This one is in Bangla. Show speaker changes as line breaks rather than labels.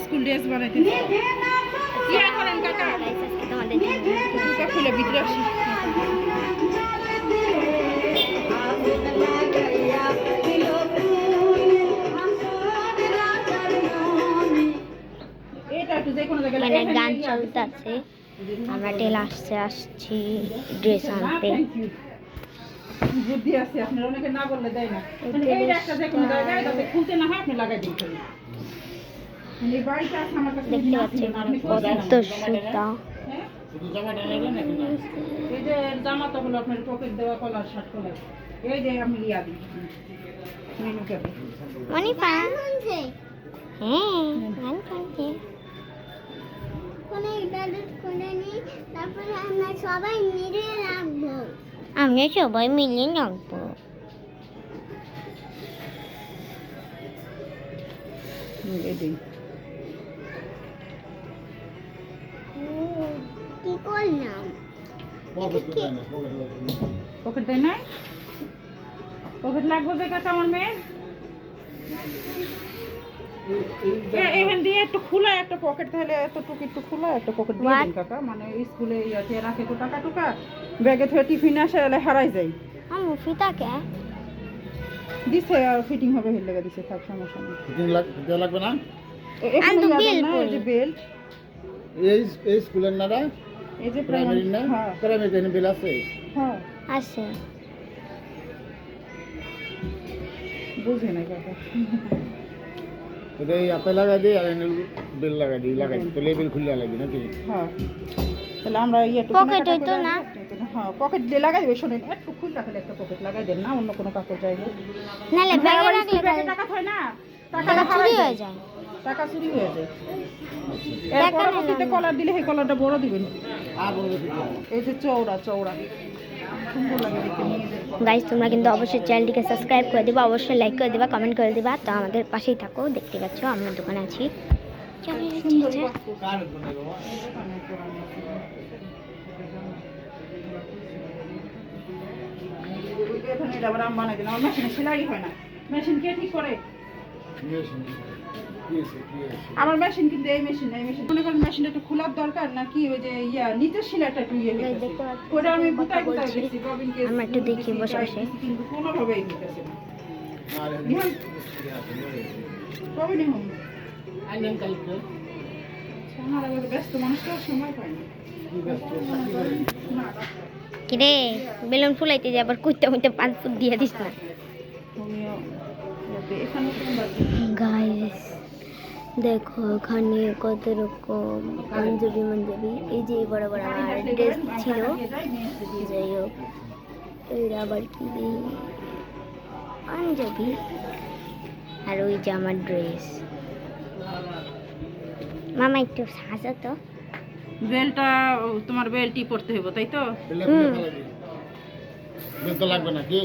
স্কুল ড্রেস বানাইতেছি। কি করেন কাকা?
তোমাদের
জুতা খুলে ভিতরে আসি। এটা একটু যে কোনো জায়গায়
এখানে গান চলতেছে, আমরা টেল আসছি ড্রেস আনতে।
বুদ্ধি আছে আপনার, অনেকে না বললে দেয় না। মানে এইটা একটা যে কোনো জায়গায় যাতে খুলতে না হয় আপনি লাগাই দিন। মানে বাড়িতে আছে আমার কাছে
দেখতে পাচ্ছেন কত সুতা।
শুধু জামাটা নেবেন নাকি না? এই যে জামাটা হলো আপনার পকেট দেওয়া কলার শার্ট কলার। এই যে আমি ইয়া দিই মেনু কার্ডে।
মানে গান শুনছে? হ্যাঁ, গান শুনছে।
কোনে ডাউনলোড করে নি, তারপরে আমরা সবাই মিলে রাখবো।
আমরা সবাই মিলে নাচবো।
এই দিই
কি করলাম?
পকেট দেয় না? পকেট লাগবে দেখা আমার মেয়ে। এখান দিয়ে একটু খোলা একটা পকেট, তাহলে এতটুকু একটু খোলা একটা পকেট দিয়ে দিন কাকা। মানে স্কুলে ইয়াতে রাখে তো টাকা টুকা, ব্যাগে থেকে টিফিন আসে এলে হারাই যায়।
আমি ফিতা কে
দিছে আর ফিটিং হবে হেল লাগা দিছে, থাক সমস্যা নেই।
ফিটিং লাগবে না?
এখানে
তো
বেল্ট
বেল্ট
না, এই যে বেল্ট,
এই স্কুলের নারা
এই যে
প্রাইমারি না?
হ্যাঁ
প্রাইমারি এখানে বেল আছে।
হ্যাঁ
আছে।
বুঝে না কাকা।
এটা এই আপে লাগাই দিই আর এনে বেল লাগাই দিই তো লেবেল খুলে লাগবে নাকি?
হ্যাঁ তাহলে আমরা একটু
পকেট হইতো না?
হ্যাঁ পকেট দিয়ে লাগাই দেবে। শোনেন একটু খুলে রাখলে একটা পকেট লাগাই দেন না, অন্য কোনো কাপড় চাইলে।
নালে ব্যাগে রাখলে
ব্যাগে টাকা হয় না, টাকাটা
টাকা
হারাই
চুরি
যায়,
হয়ে যায়।
টাকা চুরি হয়ে যায়।
টাকা
এর পরবর্তীতে কলার দিলে সেই কলারটা বড় দিবেন।
আর বলবে
এই যে চওড়া চওড়া সুন্দর লাগে দেখতে, নিয়ে যাবেন।
গাইস তোমরা কিন্তু অবশ্যই চ্যানেলটিকে সাবস্ক্রাইব করে দিবা, অবশ্যই লাইক করে দিবা, কমেন্ট করে দিবা। তো আমাদের পাশেই থাকো, দেখতে পাচ্ছ আমরা দোকানে আছি। চলো
সুন্দর
যাচ্ছি।
বাক্স।
কার বনে বাবা?
এখন এটা আবার আমি বানাই দিলাম, আমার মেশিনে সেলাই হয় না। মেশিন কে ঠিক করে? আমার মেশিন কিন্তু এই মেশিন মনে করেন মেশিনটা একটু খোলার দরকার নাকি, ওই যে ইয়া নিচের সেলাইটা একটু ইয়ে হয়ে গেছে।
দেখতে পাচ্ছি,
ওটা আমি
কথা
গুটাই গুটাই
বলছি।
দিচ্ছি, ববিনকে
আমরা একটু দেখি বসে বসে।
কিন্তু কোনোভাবেই নিতেছে না। বিহান ববিনে হোম
আইলেন কালকে
আমার আবার ব্যস্ত মানুষটা সময় পায় না।
কি ব্যস্ত থাকি
না
কিরে বেলুন ফুলাইতে যে আবার কুইতে কুইতে 5 ফুট দিয়ে দিস না।
তুমিও এখানে তোমরা
গাইস দেখো এখানে কত রকম পাঞ্জাবি এই যে বড় বড় আমার ড্রেস ছিল, যাই হোক এর আবার কি দিই পাঞ্জাবি, আর ওই যে আমার ড্রেস। মামা একটু সাজা তো।
বেলটা তোমার বেলটি পড়তে হবে তাই তো?
বেল তো লাগবে নাকি?